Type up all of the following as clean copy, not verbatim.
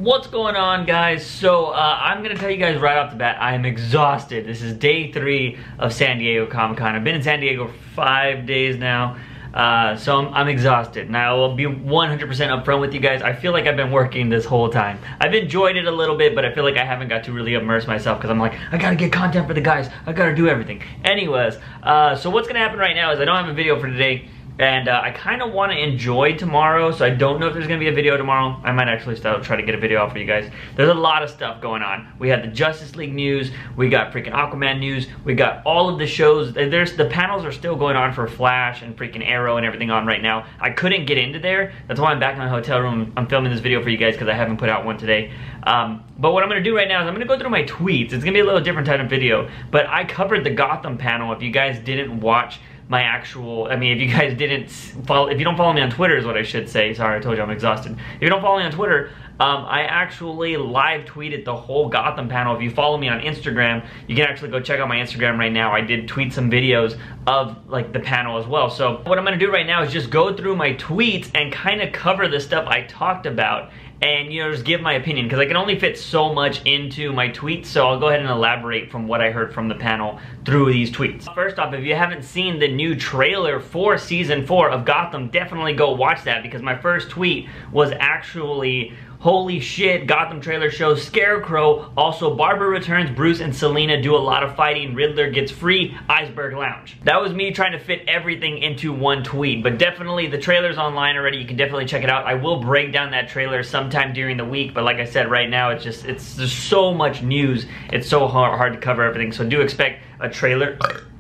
What's going on, guys? So I'm gonna tell you guys right off the bat, I am exhausted. This is day 3 of San Diego Comic-Con. I've been in San Diego for 5 days now, so I'm exhausted. Now I'll be 100% upfront with you guys. I feel like I've been working this whole time. I've enjoyed it a little bit, but I feel like I haven't got to really immerse myself because I'm like, I gotta get content for the guys. I gotta do everything. Anyways, so what's gonna happen right now is I don't have a video for today. And I kind of want to enjoy tomorrow, so I don't know if there's going to be a video tomorrow. I might actually try to get a video out for you guys. There's a lot of stuff going on. We had the Justice League news, we got freaking Aquaman news, we got all of the shows. The panels are still going on for Flash and freaking Arrow and everything on right now. I couldn't get into there. That's why I'm back in my hotel room. I'm filming this video for you guys because I haven't put out one today. But what I'm going to do right now is I'm going to go through my tweets. It's going to be a little different type of video, but I covered the Gotham panel. If you guys didn't watch my actual, if you guys didn't follow, if you don't follow me on Twitter is what I should say. Sorry, I told you I'm exhausted. If you don't follow me on Twitter, I actually live tweeted the whole Gotham panel. If you follow me on Instagram, you can actually go check out my Instagram right now. I did tweet some videos of like the panel as well. So what I'm gonna do right now is just go through my tweets and kind of cover the stuff I talked about and, you know, just give my opinion because I can only fit so much into my tweets, so I'll go ahead and elaborate from what I heard from the panel through these tweets. First off, if you haven't seen the new trailer for Season 4 of Gotham, definitely go watch that because my first tweet was actually, holy shit, Gotham trailer shows Scarecrow, also Barbara returns, Bruce and Selina do a lot of fighting, Riddler gets free, Iceberg Lounge. That was me trying to fit everything into one tweet, but definitely the trailer's online already, you can definitely check it out. I will break down that trailer sometime during the week, but like I said, right now it's just so much news, it's so hard to cover everything, so do expect a trailer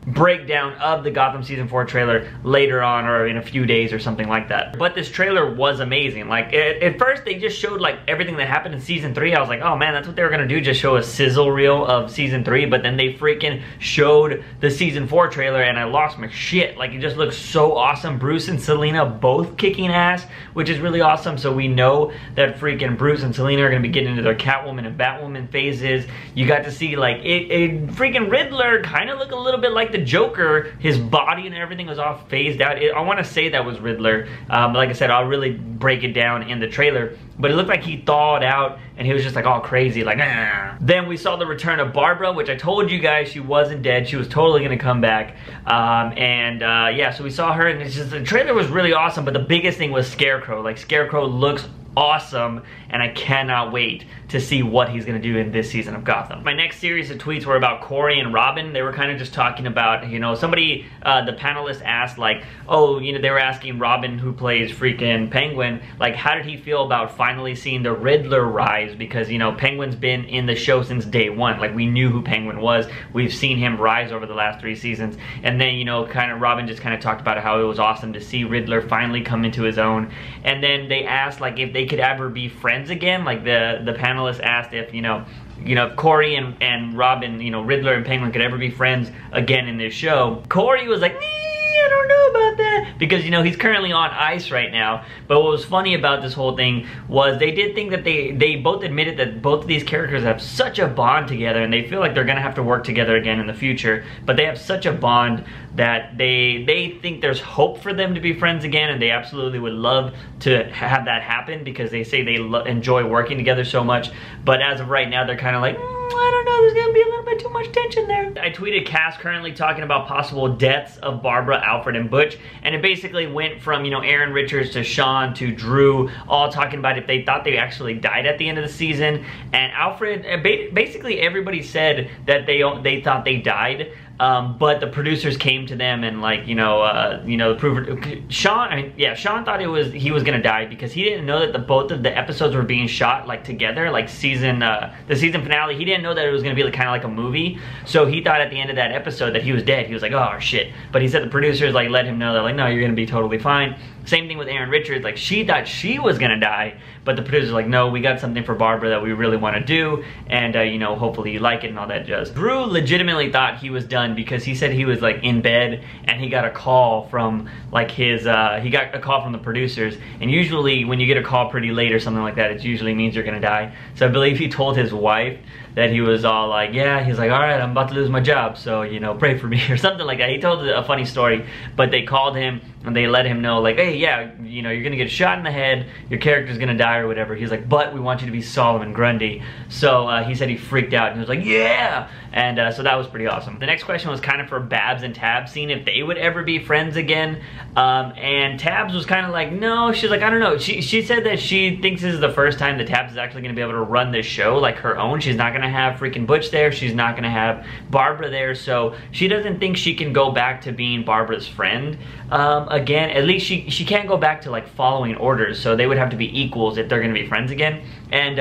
breakdown of the Gotham Season 4 trailer later on or in a few days or something like that. But this trailer was amazing. Like, at first they just showed like everything that happened in Season 3. I was like, oh man, that's what they were gonna do, just show a sizzle reel of Season 3, but then they freaking showed the Season 4 trailer and I lost my shit. Like, it just looks so awesome. Bruce and Selina both kicking ass, which is really awesome. So we know that freaking Bruce and Selina are gonna be getting into their Catwoman and Batwoman phases. You got to see like, freaking Riddler kind of look a little bit like the Joker. His body and everything was all phased out. I want to say that was Riddler. Like I said, I'll really break it down in the trailer. But it looked like he thawed out and he was just like all crazy, like nah. Then we saw the return of Barbara, which I told you guys she wasn't dead. She was totally gonna come back. Yeah, so we saw her and it's just, the trailer was really awesome, but the biggest thing was Scarecrow. Like, Scarecrow looks awesome and I cannot wait to see what he's gonna do in this season of Gotham. My next series of tweets were about Corey and Robin. They were kind of just talking about, you know, somebody, the panelists asked like, oh, you know, they were asking Robin, who plays freaking Penguin, like, how did he feel about finally seeing the Riddler rise? Because, you know, Penguin's been in the show since day 1. Like, we knew who Penguin was. We've seen him rise over the last 3 seasons. And then, you know, kind of Robin just kind of talked about how it was awesome to see Riddler finally come into his own. And then they asked like if they could ever be friends again. Like, the panelists asked if, you know, if Corey and Robin, you know, Riddler and Penguin could ever be friends again in this show. Corey was like, I don't know about that, because, you know, he's currently on ice right now. But what was funny about this whole thing was they did think that they both admitted that both of these characters have such a bond together and they feel like they're gonna have to work together again in the future, but they have such a bond that they think there's hope for them to be friends again, and they absolutely would love to have that happen because they say they enjoy working together so much. But as of right now, they're kind of like, I don't know, there's gonna be a little bit too much tension there. I tweeted cast currently talking about possible deaths of Barbara, Alfred, and Butch, and it basically went from, you know, Aaron Richards to Sean to Drew, all talking about if they thought they actually died at the end of the season. And Alfred, basically everybody said that they thought they died. But the producers came to them and, like, Sean thought he was gonna die because he didn't know that both of the episodes were being shot like together, like the season finale. He didn't know that it was gonna be like, kind of like a movie, so he thought at the end of that episode that he was dead. He was like, oh shit. But he said the producers like let him know, they're like, no, you're gonna be totally fine. Same thing with Aaron Richards, like, she thought she was gonna die, but the producers were like, no, we got something for Barbara that we really want to do, and you know, hopefully you like it and all that jazz. Drew legitimately thought he was done because he said he was like in bed and he got a call from like he got a call from the producers, and usually when you get a call pretty late or something like that, it usually means you're gonna die. So I believe he told his wife that he was all like, yeah, he's like, all right, I'm about to lose my job, so, you know, pray for me or something like that. He told a funny story, but they called him and they let him know, like, hey, yeah, you know, you're gonna get shot in the head, your character's gonna die or whatever. He's like, but we want you to be Solomon Grundy. So he said he freaked out and he was like, yeah! And so that was pretty awesome. The next question was kind of for Babs and Tabs, seeing if they would ever be friends again. And Tabs was kind of like, no, she's like, I don't know. She said that she thinks this is the first time that Tabs is actually gonna be able to run this show like her own. She's not gonna have freaking Butch there, she's not gonna have Barbara there, so she doesn't think she can go back to being Barbara's friend again. At least she can't go back to like following orders, so they would have to be equals if they're gonna be friends again. And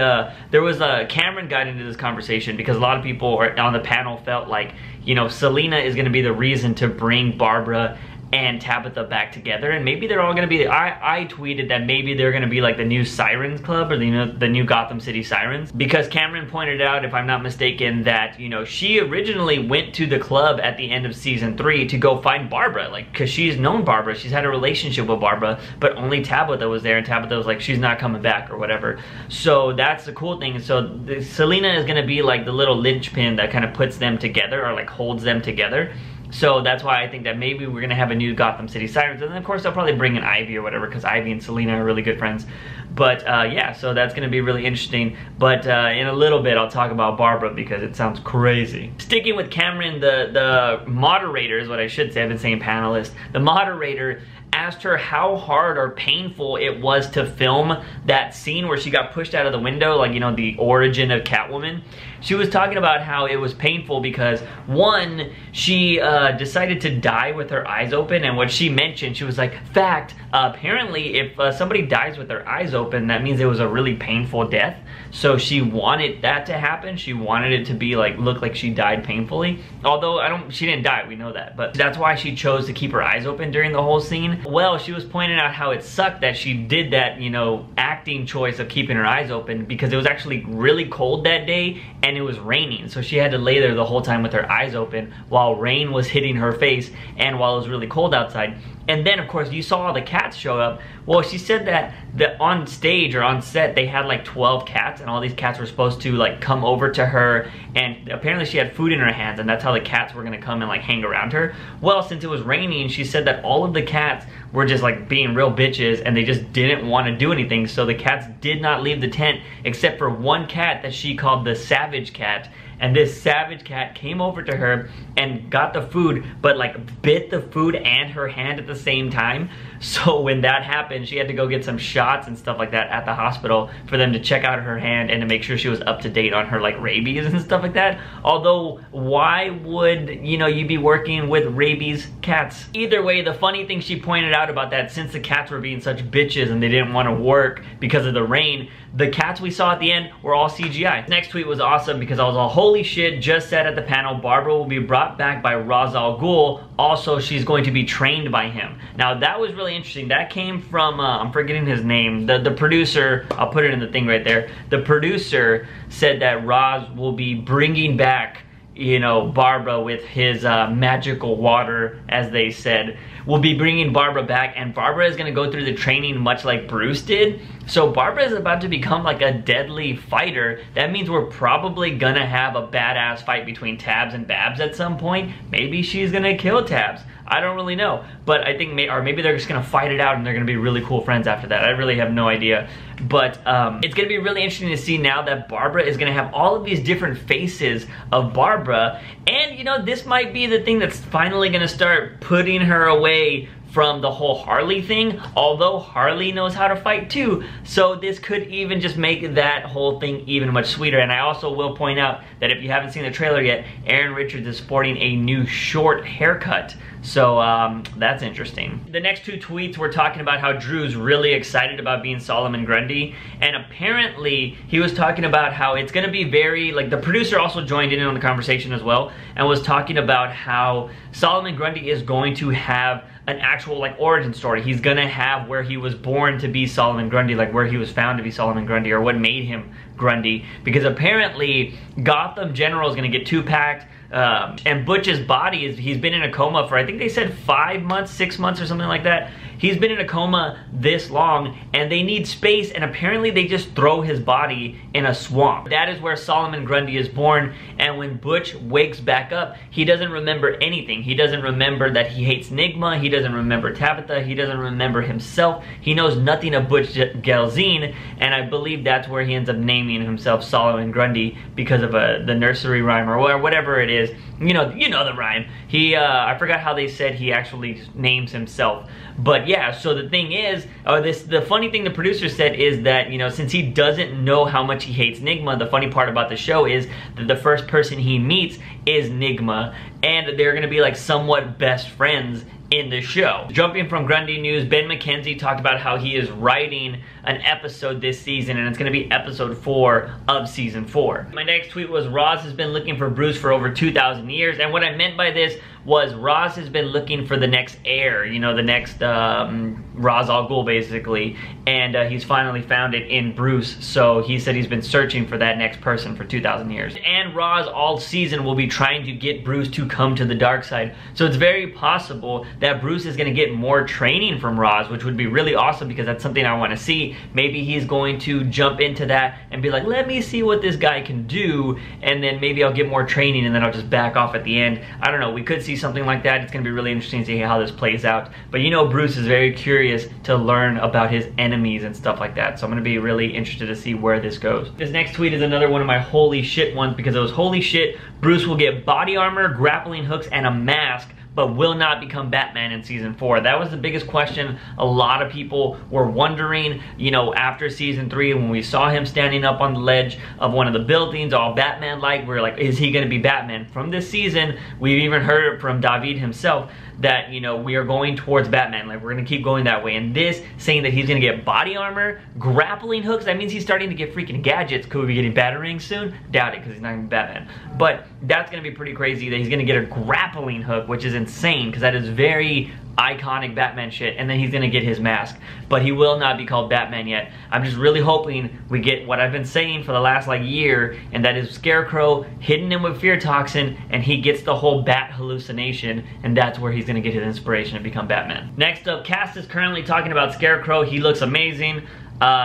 there was Cameron got into this conversation because a lot of people on the panel felt like, you know, Selena is gonna be the reason to bring Barbara and Tabitha back together, and maybe they're all gonna be, I tweeted that maybe they're gonna be like the new Sirens Club, or the new Gotham City Sirens, because Cameron pointed out, if I'm not mistaken, that, you know, she originally went to the club at the end of season 3 to go find Barbara, like, because she's known Barbara, she's had a relationship with Barbara, but only Tabitha was there, and Tabitha was like, she's not coming back or whatever. So that's the cool thing. So Selena is gonna be like the little linchpin that kind of puts them together, or like holds them together. So that's why I think that maybe we're gonna have a new Gotham City Sirens, and then of course they'll probably bring in Ivy or whatever, because Ivy and Selena are really good friends. But yeah, so that's gonna be really interesting. But in a little bit I'll talk about Barbara because it sounds crazy. Sticking with Cameron, the moderator is what I should say, I've been saying panelist. The moderator asked her how hard or painful it was to film that scene where she got pushed out of the window, like, you know, the origin of Catwoman. She was talking about how it was painful because, one, she decided to die with her eyes open, and what she mentioned, she was like, fact, apparently if somebody dies with their eyes open, that means it was a really painful death. So she wanted that to happen. She wanted it to be like, look like she died painfully. Although she didn't die, we know that. But that's why she chose to keep her eyes open during the whole scene. Well, she was pointing out how it sucked that she did that, you know, acting choice of keeping her eyes open, because it was actually really cold that day and it was raining. So she had to lay there the whole time with her eyes open while rain was hitting her face and while it was really cold outside. And then, of course, you saw all the cats show up. Well, she said that on stage or on set, they had like 12 cats, and all these cats were supposed to like come over to her, and apparently she had food in her hands, and that's how the cats were gonna come and like hang around her. Well, since it was raining, she said that all of the cats were just like being real bitches, and they just didn't want to do anything. So the cats did not leave the tent, except for one cat that she called the Savage Cat. And this Savage Cat came over to her and got the food, but like bit the food and her hand at the same time. So when that happened, she had to go get some shots and stuff like that at the hospital for them to check out her hand and to make sure she was up to date on her like rabies and stuff like that. Although, why would, you know, you be working with rabies cats? Either way, the funny thing she pointed out about that, since the cats were being such bitches and they didn't want to work because of the rain, the cats we saw at the end were all CGI. Next tweet was awesome because I was all, holy shit, just said at the panel, Barbara will be brought back by Ra's al Ghul. Also, she's going to be trained by him. Now, that was really interesting. That came from, I'm forgetting his name, the producer, I'll put it in the thing right there. The producer said that Ra's will be bringing back, you know, Barbara with his magical water, as they said. We'll be bringing Barbara back, and Barbara is gonna go through the training much like Bruce did. So Barbara is about to become like a deadly fighter. That means we're probably gonna have a badass fight between Tabs and Babs at some point. Maybe she's gonna kill Tabs. I don't really know, but I think, or maybe they're just gonna fight it out and they're gonna be really cool friends after that. I really have no idea. But it's gonna be really interesting to see now that Barbara is gonna have all of these different faces of Barbara. And you know, this might be the thing that's finally gonna start putting her away from the whole Harley thing, although Harley knows how to fight too. So this could even just make that whole thing even much sweeter. And I also will point out that if you haven't seen the trailer yet, Aaron Richards is sporting a new short haircut. So that's interesting. The next two tweets were talking about how Drew's really excited about being Solomon Grundy, and apparently he was talking about how it's gonna be very, like, the producer also joined in on the conversation as well, and was talking about how Solomon Grundy is going to have an actual like origin story. He's gonna have where he was born to be Solomon Grundy, like where he was found to be Solomon Grundy, or what made him Grundy, because apparently Gotham General is gonna get 2-packed. And Butch's body he's been in a coma for, I think they said 5 months, 6 months or something like that. He's been in a coma this long, and they need space, and apparently they just throw his body in a swamp. That is where Solomon Grundy is born, and when Butch wakes back up, he doesn't remember anything. He doesn't remember that he hates Nigma, he doesn't remember Tabitha, he doesn't remember himself. He knows nothing of Butch Gelzine, and I believe that's where he ends up naming himself Solomon Grundy because of the nursery rhyme or whatever it is. You know the rhyme. I forgot how they said he actually names himself. But yeah, so the thing is, the funny thing the producer said is that, you know, since he doesn't know how much he hates Nigma, the funny part about the show is that the first person he meets is Nigma, and they're gonna be like somewhat best friends in the show. Jumping from Grundy news, Ben McKenzie talked about how he is writing an episode this season, and it's gonna be episode 4 of season 4. My next tweet was, Roz has been looking for Bruce for over 2,000 years, and what I meant by this was Roz has been looking for the next heir, you know, the next Ra's al Ghul basically, and he's finally found it in Bruce, so he said he's been searching for that next person for 2,000 years. And Roz all season will be trying to get Bruce to come to the dark side, so it's very possible that Bruce is going to get more training from Roz, which would be really awesome because that's something I want to see. Maybe he's going to jump into that and be like, let me see what this guy can do, and then maybe I'll get more training and then I'll just back off at the end. I don't know, we could see something like that. It's going to be really interesting to see how this plays out. But you know, Bruce is very curious to learn about his enemies and stuff like that, so I'm going to be really interested to see where this goes. This next tweet is another one of my holy shit ones, because it was holy shit, Bruce will get body armor, grappling hooks, and a mask, but will not become Batman in season 4. That was the biggest question a lot of people were wondering, you know, after season 3 when we saw him standing up on the ledge of one of the buildings, all Batman-like. We were like, is he gonna be Batman? From this season, we've even heard it from David himself that, you know, we are going towards Batman, like we're gonna keep going that way. And this saying that he's gonna get body armor, grappling hooks, that means he's starting to get freaking gadgets. Could we be getting batarangs soon? Doubt it, because he's not gonna be Batman. But that's gonna be pretty crazy that he's gonna get a grappling hook, which is insane, because that is very iconic Batman shit, and then he's gonna get his mask. But he will not be called Batman yet. I'm just really hoping we get what I've been saying for the last like year, and that is Scarecrow hitting him with fear toxin, and he gets the whole bat hallucination, and that's where he's gonna get his inspiration to become Batman. Next up, cast is currently talking about Scarecrow. He looks amazing.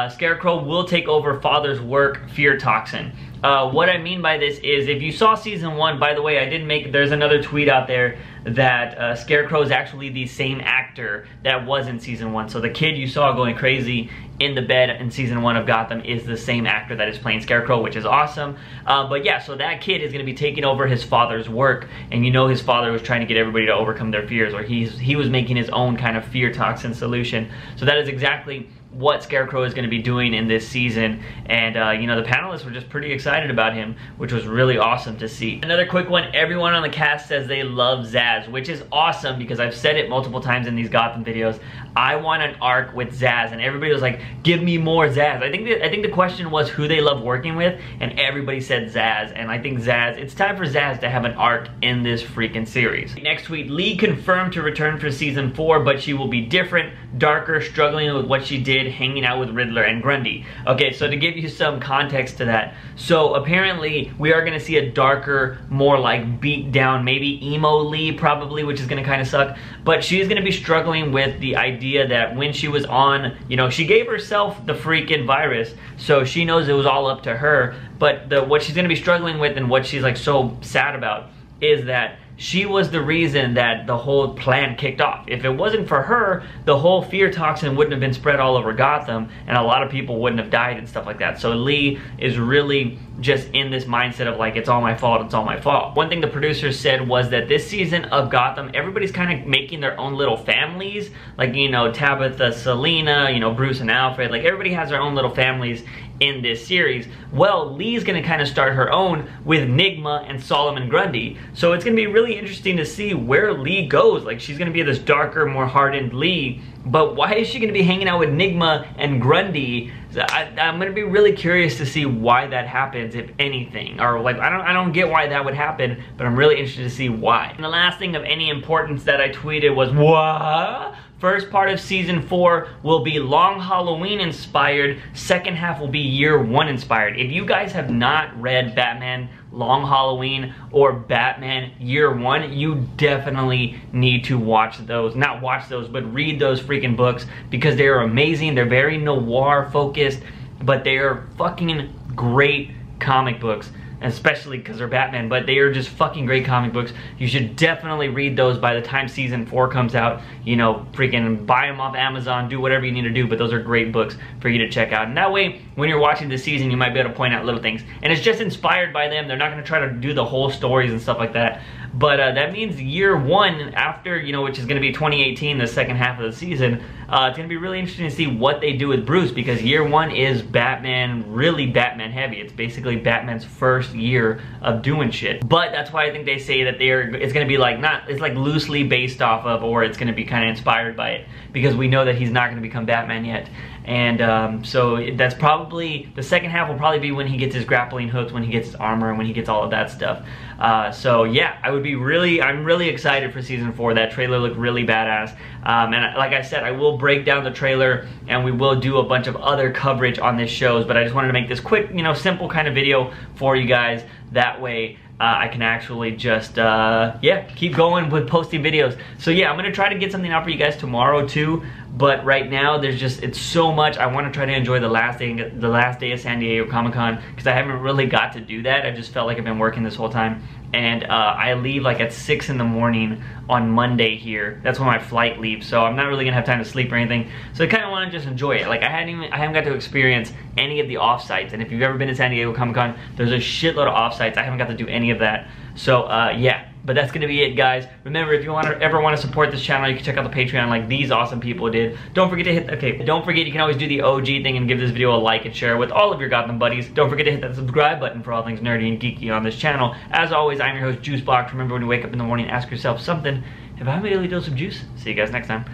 Scarecrow will take over Father's work, fear toxin. What I mean by this is, if you saw season 1, by the way, there's another tweet out there that Scarecrow is actually the same actor that was in season 1. So the kid you saw going crazy in the bed in season 1 of Gotham is the same actor that is playing Scarecrow, which is awesome. But yeah, so that kid is gonna be taking over his father's work, and you know his father was trying to get everybody to overcome their fears, or he was making his own kind of fear toxin solution. So that is exactly what Scarecrow is going to be doing in this season, and you know, the panelists were just pretty excited about him, which was really awesome to see. Another quick one, everyone on the cast says they love Zsasz, which is awesome because I've said it multiple times in these Gotham videos. I want an arc with Zsasz, and everybody was like, give me more Zsasz. I think the question was who they love working with, and everybody said Zsasz, and I think Zsasz, it's time for Zsasz to have an arc in this freaking series. Next tweet, Lee confirmed to return for season 4, but she will be different, darker, struggling with what she did, hanging out with Riddler and Grundy. Okay, so to give you some context to that, so apparently we are gonna see a darker, more like beat down, maybe emo Lee probably, which is gonna kind of suck, but she's gonna be struggling with the idea that when she was on, you know, she gave herself the freaking virus, so she knows it was all up to her, but what she's gonna be struggling with and what she's like so sad about is that she was the reason that the whole plan kicked off. If it wasn't for her, the whole fear toxin wouldn't have been spread all over Gotham, and a lot of people wouldn't have died and stuff like that. So Lee is really just in this mindset of like, it's all my fault, it's all my fault. One thing the producers said was that this season of Gotham, everybody's kind of making their own little families. Like, you know, Tabitha, Selena, you know, Bruce and Alfred, like everybody has their own little families in this series. Well, Lee's gonna kind of start her own with Nigma and Solomon Grundy. So it's gonna be really interesting to see where Lee goes. Like, she's gonna be this darker, more hardened Lee, but why is she gonna be hanging out with Nigma and Grundy? I'm gonna be really curious to see why that happens, if anything. Or like, I don't get why that would happen, but I'm really interested to see why. And the last thing of any importance that I tweeted was, what? First part of season 4 will be Long Halloween inspired. Second half will be Year 1 inspired. If you guys have not read Batman Long Halloween or Batman Year 1, you definitely need to watch those. Not watch those, but read those freaking books because they are amazing. They're very noir focused, but they are fucking great comic books. Especially because they're Batman, but they are just fucking great comic books. You should definitely read those by the time season 4 comes out. You know, freaking buy them off Amazon, do whatever you need to do, but those are great books for you to check out. And that way, when you're watching this season, you might be able to point out little things. And it's just inspired by them. They're not going to try to do the whole stories and stuff like that. But that means Year 1 after, you know, which is going to be 2018, the second half of the season, it's going to be really interesting to see what they do with Bruce, because Year 1 is Batman, really Batman heavy. It's basically Batman's first year of doing shit. But that's why I think they say that it's going to be like, it's like loosely based off of, or it's going to be kind of inspired by it, because we know that he's not going to become Batman yet. And so that's probably, the second half will probably be when he gets his grappling hooks, when he gets his armor, and when he gets all of that stuff. So yeah, I'm really excited for season 4. That trailer looked really badass. And like I said, I will break down the trailer and we will do a bunch of other coverage on this shows, but I just wanted to make this quick, you know, simple kind of video for you guys. That way I can actually just, yeah, keep going with posting videos. So yeah, I'm gonna try to get something out for you guys tomorrow too. But right now, it's so much. I want to try to enjoy the last day of San Diego Comic-Con, because I haven't really got to do that. I just felt like I've been working this whole time. And I leave like at 6 in the morning on Monday here. That's when my flight leaves, so I'm not really gonna have time to sleep or anything. So I kind of want to just enjoy it. Like I haven't got to experience any of the off-sites. And if you've ever been to San Diego Comic-Con, there's a shitload of off-sites. I haven't got to do any of that. So yeah. But that's gonna be it, guys. Remember, if you ever want to support this channel, you can check out the Patreon like these awesome people did. Don't forget to don't forget you can always do the OG thing and give this video a like and share with all of your Gotham buddies. Don't forget to hit that subscribe button for all things nerdy and geeky on this channel. As always, I'm your host, JUICEbox. Remember, when you wake up in the morning, ask yourself something. Have I made a daily dose of juice? See you guys next time.